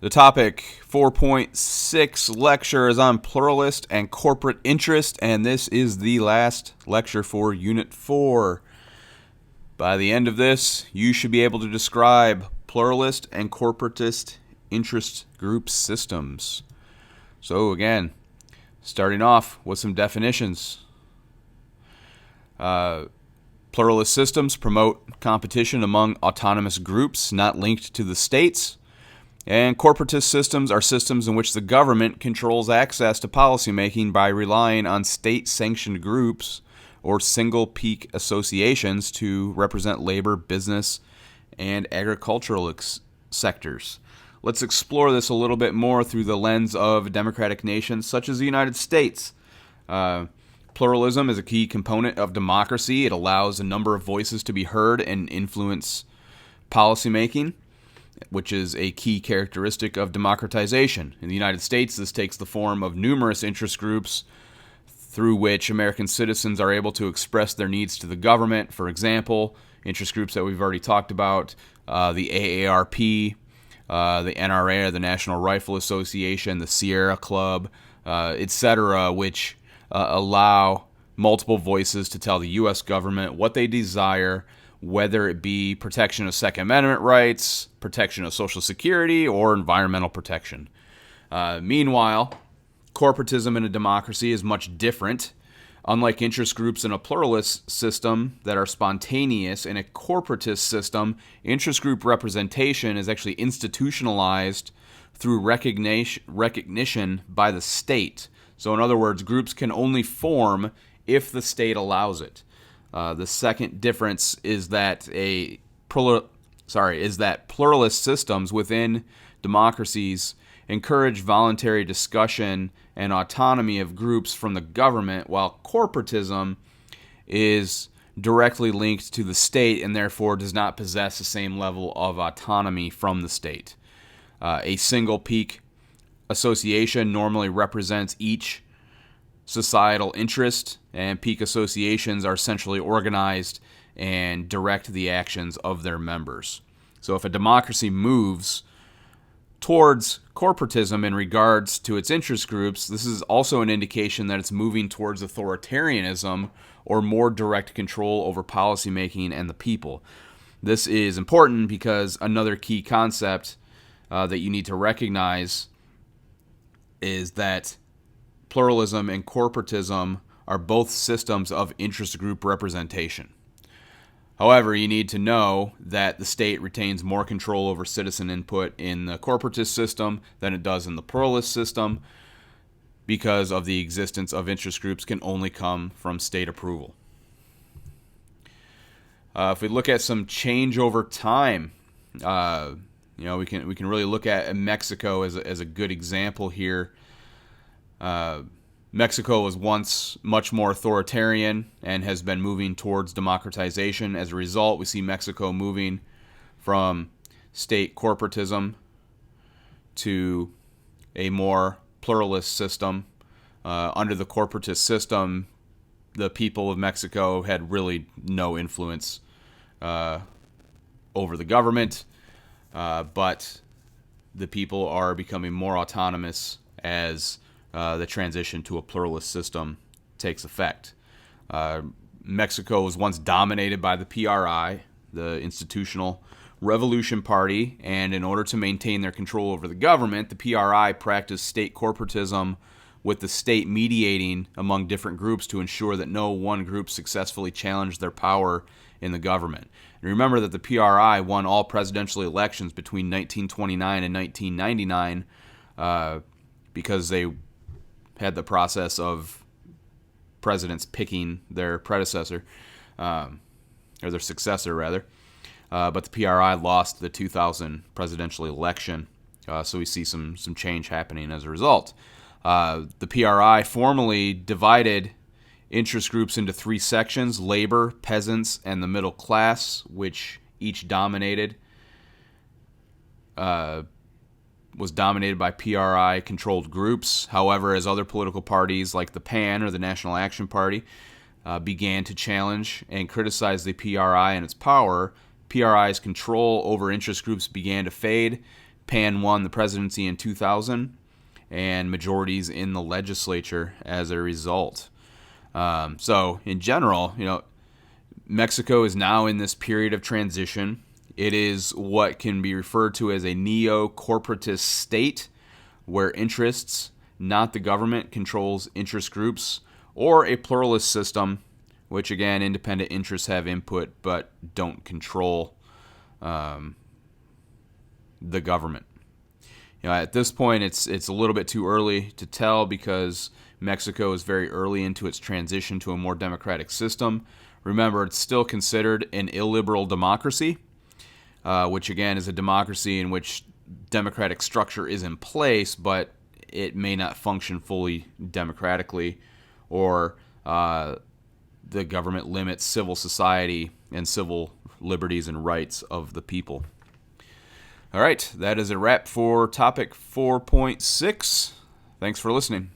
The topic 4.6 lecture is on pluralist and corporate interest, and this is the last lecture for Unit 4. By the end of this, you should be able to describe pluralist and corporatist interest group systems. So again, starting off with some definitions. Pluralist systems promote competition among autonomous groups not linked to the states. And corporatist systems are systems in which the government controls access to policymaking by relying on state-sanctioned groups or single-peak associations to represent labor, business, and agricultural sectors. Let's explore this a little bit more through the lens of democratic nations such as the United States. Pluralism is a key component of democracy. It allows a number of voices to be heard and influence policymaking, which is a key characteristic of democratization. In the United States, this takes the form of numerous interest groups through which American citizens are able to express their needs to the government. For example, interest groups that we've already talked about, the AARP, the NRA, the National Rifle Association, the Sierra Club, etc., which allow multiple voices to tell the U.S. government what they desire, whether it be protection of Second Amendment rights, protection of Social Security, or environmental protection. Meanwhile, corporatism in a democracy is much different. Unlike interest groups in a pluralist system that are spontaneous, in a corporatist system, interest group representation is actually institutionalized through recognition by the state. So in other words, groups can only form if the state allows it. The second difference is that pluralist systems within democracies encourage voluntary discussion and autonomy of groups from the government, while corporatism is directly linked to the state and therefore does not possess the same level of autonomy from the state. A single peak association normally represents each societal interest, and peak associations are centrally organized and direct the actions of their members. So if a democracy moves towards corporatism in regards to its interest groups, this is also an indication that it's moving towards authoritarianism or more direct control over policymaking and the people. This is important because another key concept that you need to recognize is that pluralism and corporatism are both systems of interest group representation. However, you need to know that the state retains more control over citizen input in the corporatist system than it does in the pluralist system because of the existence of interest groups can only come from state approval. If we look at some change over time, we can really look at Mexico as a good example here. Mexico was once much more authoritarian and has been moving towards democratization. As a result, we see Mexico moving from state corporatism to a more pluralist system. Under the corporatist system, the people of Mexico had really no influence over the government, but the people are becoming more autonomous as the transition to a pluralist system takes effect. Mexico was once dominated by the PRI, the Institutional Revolution Party, and in order to maintain their control over the government, the PRI practiced state corporatism with the state mediating among different groups to ensure that no one group successfully challenged their power in the government. And remember that the PRI won all presidential elections between 1929 and 1999 because they had the process of presidents picking their predecessor, or their successor, rather. But the PRI lost the 2000 presidential election, so we see some change happening as a result. The PRI formally divided interest groups into three sections: labor, peasants, and the middle class, which each was dominated by PRI-controlled groups. However, as other political parties like the PAN or the National Action Party began to challenge and criticize the PRI and its power, PRI's control over interest groups began to fade. Pan won the presidency in 2000 and majorities in the legislature as a result. So in general, Mexico is now in this period of transition. It is what can be referred to as a neo-corporatist state where interests, not the government, controls interest groups, or a pluralist system, which again, independent interests have input but don't control the government. At this point, it's a little bit too early to tell because Mexico is very early into its transition to a more democratic system. Remember, it's still considered an illiberal democracy, which again is a democracy in which democratic structure is in place, but it may not function fully democratically, or the government limits civil society and civil liberties and rights of the people. All right, that is a wrap for topic 4.6. Thanks for listening.